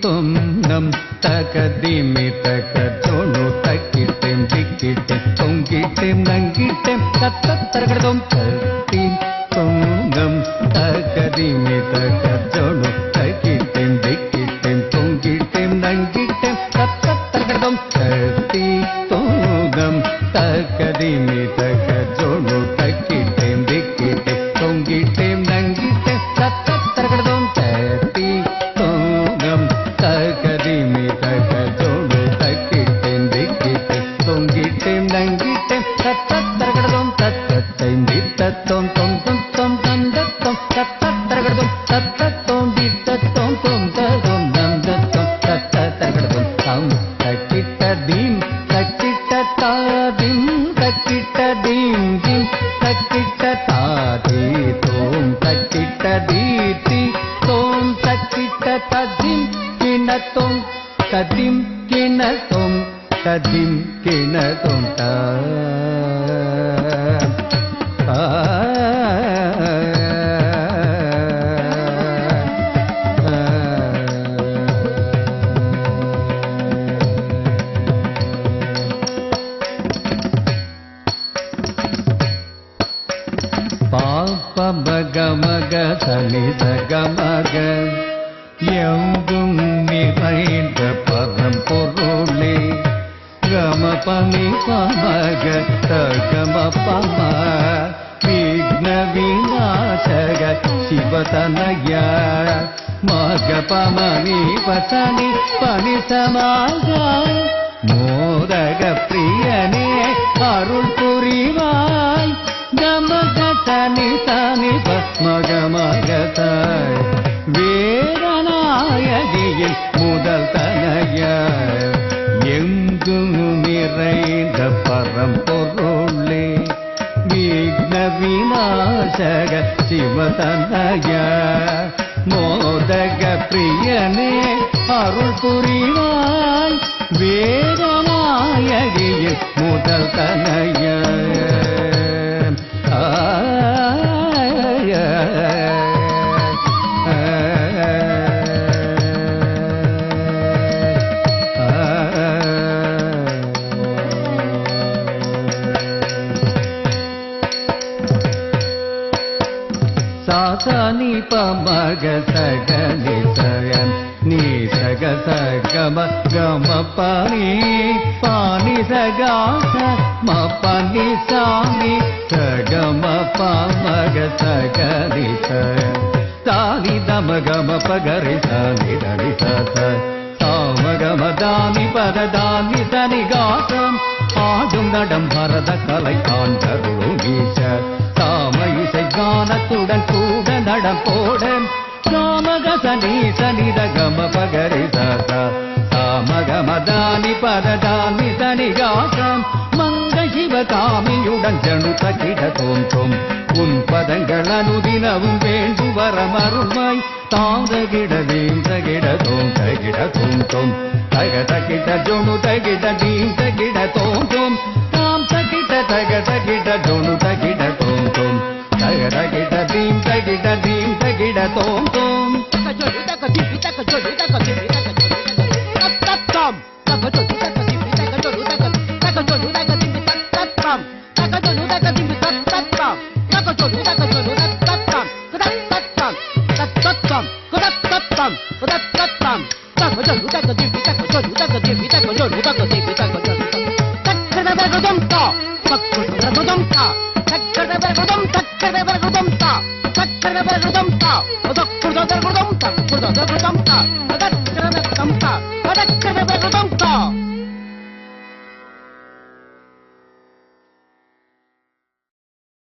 தும் நம் தகதிமி தக ஜோனு தக்கிட்டேம் திக்கிட்டேம் தொங்கிட்டேம் நங்கிட்டேம் தத்தரகடதும் தத்தீம் தும் நம் தகதிமி தக ஜோனு தக்கிட்டேம் திக்கிட்டேம் தொங்கிட்டேம் நங்கிட்டேம் தத்தரகடதும் தத்தீ தும் நம் தகதிமி தக ஜோனு தக்கிட்டேம் திக்கிட்டேம் தொங்கிட்டேம் நங்கிட்டேம் தத்தரகடதும் தத்தீ தும் தகதிமி தக ஜோனு தக்கிட்டேம் திக்கிட்டேம் தொங்கிட்டேம் நங்கிட்டேம் தத்தரகடதும் தத்தத்தைம் தித்தத்தோம் தொம் தொம் தொம் தந்தத்தோம் தத்தரகடதும் தத்தத்தோம் தித்தத்தோம் தொம் ததோம் தந்தத்தோம் தத்தரகடதும் தம் தக்கிட்ட தீம் தக்கிட்ட தாதிம் தக்கிட்ட தீம் தீம் தக்கிட்ட தாதி தோம் தக்கிட்ட தீதி தோம் தக்கிட்ட ததிம் கிணத்தோம் ததிம் கிணத்தோம் ததிம் கிணத்தோம் தா பாப்ப மக மக சனி சக மக எங்கும் நிறைந்த பரம்பொருளே கம பனி பமக தகம பம விக்ன விநாசக சிவதனய மக பமனி பசனி பனி சமாக மோதக பிரியனே அருள் புரிவாய் கமக தனி தனி மக மகதாய் வேதநாயகியின் முதல் தனய எங்கும் நிறைந்த பரம்பொருளே விக்ன விநாசக சிவதனய மோதக பிரியனே அருள் புரிவாய் வேதநாயகியின் முதல் தனய சாசனி பமக சகனி சயன் நீ சக சகம கம பனி பானி சகாச ம பனி சாமி சகம பமக சகனி சயன் தானி தம கம பகரி சானி தனி சச சாமகம தானி பரதானி சனி காசம் ஆடும் நடம் பரத கலை காண்டருளும் ஈச தாம இசை கானத்துடன் கூட நடம் போட சாமக சனி சனித கம பகரி சசா சாமகம தானி பரதானி சனி காசம் மங்க சிவ காமியுடன் ஜனு தகிட தோன்றும் உன் பதங்கள் அனுதினவும் வேண்டு வரமருமாய் தாந்தகிட வீந்தகிட தோம் தகிட தோன்றும் தக தகிட ஜொனு தகிட தீம் தகிட தோன்றும் தாம் தகிட தக தகிட ஜொனு தகிட தோன்றும் தக தகிட தீம் தகிட தீம் தகிட தோன்றும் Takkan